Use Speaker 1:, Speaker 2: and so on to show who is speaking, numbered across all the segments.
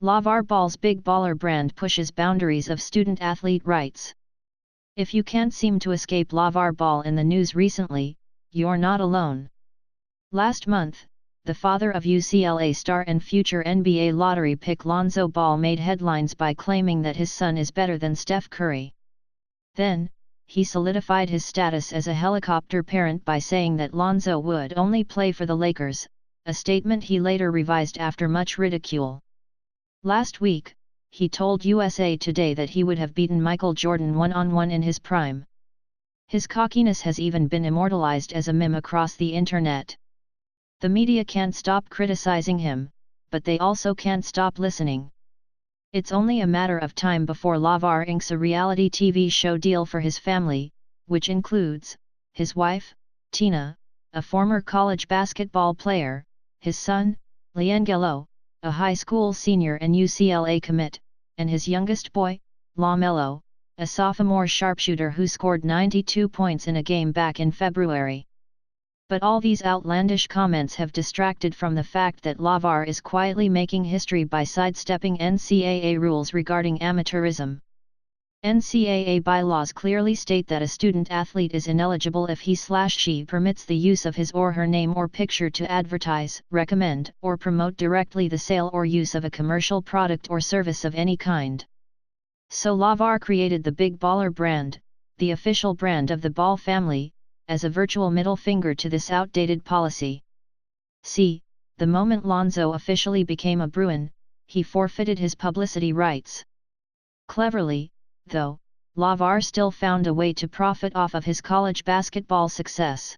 Speaker 1: LaVar Ball's Big Baller brand pushes boundaries of student-athlete rights. If you can't seem to escape LaVar Ball in the news recently, you're not alone. Last month, the father of UCLA star and future NBA lottery pick Lonzo Ball made headlines by claiming that his son is better than Steph Curry. Then, he solidified his status as a helicopter parent by saying that Lonzo would only play for the Lakers, a statement he later revised after much ridicule. Last week, he told USA Today that he would have beaten Michael Jordan one-on-one in his prime. His cockiness has even been immortalized as a meme across the internet. The media can't stop criticizing him, but they also can't stop listening. It's only a matter of time before LaVar inks a reality TV show deal for his family, which includes his wife, Tina, a former college basketball player, his son, LaMelo, a high school senior and UCLA commit, and his youngest boy, LaMelo, a sophomore sharpshooter who scored 92 points in a game back in February. But all these outlandish comments have distracted from the fact that LaVar is quietly making history by sidestepping NCAA rules regarding amateurism. NCAA bylaws clearly state that a student-athlete is ineligible if he/she permits the use of his or her name or picture to advertise, recommend, or promote directly the sale or use of a commercial product or service of any kind. So LaVar created the Big Baller brand, the official brand of the Ball family, as a virtual middle finger to this outdated policy. See, the moment Lonzo officially became a Bruin, he forfeited his publicity rights. Cleverly, though, LaVar still found a way to profit off of his college basketball success.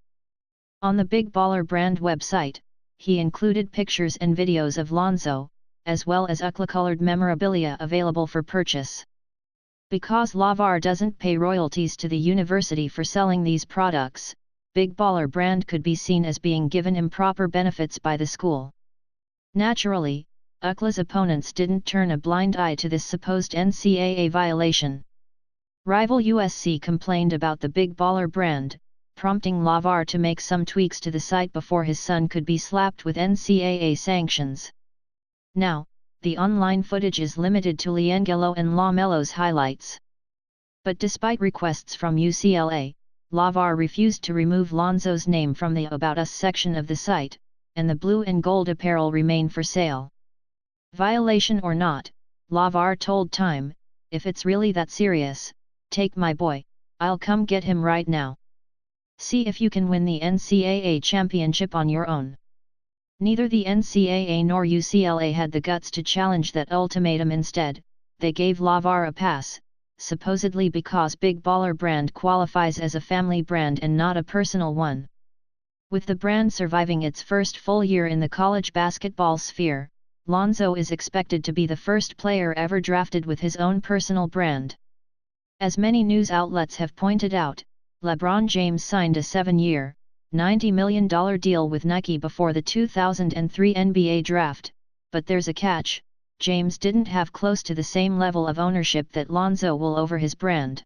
Speaker 1: On the Big Baller brand website, he included pictures and videos of Lonzo, as well as UCLA-colored memorabilia available for purchase. Because LaVar doesn't pay royalties to the university for selling these products, Big Baller brand could be seen as being given improper benefits by the school. Naturally, UCLA's opponents didn't turn a blind eye to this supposed NCAA violation. Rival USC complained about the Big Baller brand, prompting LaVar to make some tweaks to the site before his son could be slapped with NCAA sanctions. Now, the online footage is limited to LaMelo and LaMelo's highlights. But despite requests from UCLA, LaVar refused to remove Lonzo's name from the About Us section of the site, and the blue and gold apparel remain for sale. Violation or not, LaVar told Time, "If it's really that serious, take my boy, I'll come get him right now. See if you can win the NCAA championship on your own." Neither the NCAA nor UCLA had the guts to challenge that ultimatum. Instead, they gave LaVar a pass, supposedly because Big Baller brand qualifies as a family brand and not a personal one. With the brand surviving its first full year in the college basketball sphere, Lonzo is expected to be the first player ever drafted with his own personal brand. As many news outlets have pointed out, LeBron James signed a 7-year, $90 million deal with Nike before the 2003 NBA draft, but there's a catch: James didn't have close to the same level of ownership that Lonzo will over his brand.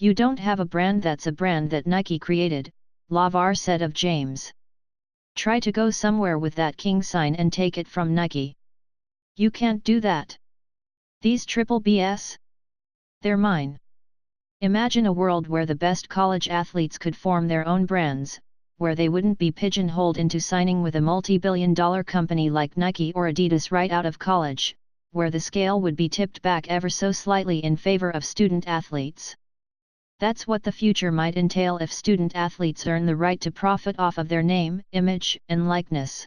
Speaker 1: "You don't have a brand that's a brand that Nike created," LaVar said of James. "Try to go somewhere with that king sign and take it from Nike. You can't do that. These triple BS? They're mine." Imagine a world where the best college athletes could form their own brands, where they wouldn't be pigeonholed into signing with a multi-billion-dollar company like Nike or Adidas right out of college, where the scale would be tipped back ever so slightly in favor of student athletes. That's what the future might entail if student athletes earn the right to profit off of their name, image, and likeness.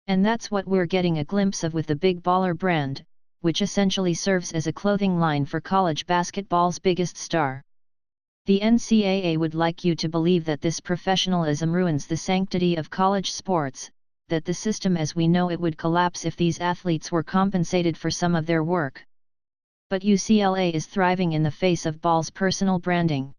Speaker 1: And that's what we're getting a glimpse of with the Big Baller brand, which essentially serves as a clothing line for college basketball's biggest star. The NCAA would like you to believe that this professionalism ruins the sanctity of college sports, that the system as we know it would collapse if these athletes were compensated for some of their work. But UCLA is thriving in the face of Ball's personal branding.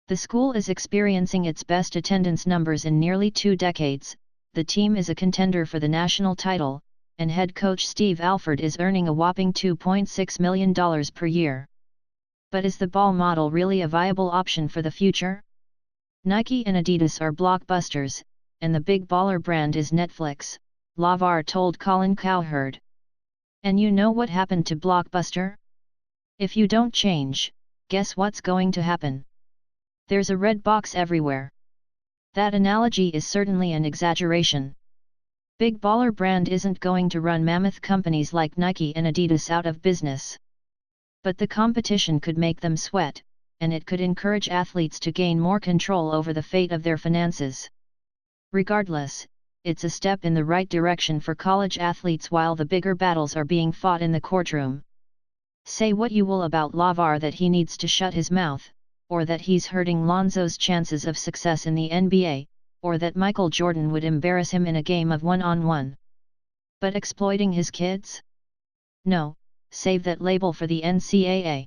Speaker 1: The school is experiencing its best attendance numbers in nearly 2 decades, the team is a contender for the national title, and head coach Steve Alford is earning a whopping $2.6 million per year. But is the Ball model really a viable option for the future? Nike and Adidas are blockbusters, and the Big Baller brand is Netflix, LaVar told Colin Cowherd. And you know what happened to Blockbuster? If you don't change, guess what's going to happen? There's a red box everywhere. That analogy is certainly an exaggeration. Big baller brand isn't going to run mammoth companies like Nike and Adidas out of business. But the competition could make them sweat, and it could encourage athletes to gain more control over the fate of their finances. Regardless, it's a step in the right direction for college athletes while the bigger battles are being fought in the courtroom. Say what you will about LaVar that he needs to shut his mouth, or that he's hurting Lonzo's chances of success in the NBA, or that Michael Jordan would embarrass him in a game of one-on-one. But exploiting his kids? No, save that label for the NCAA.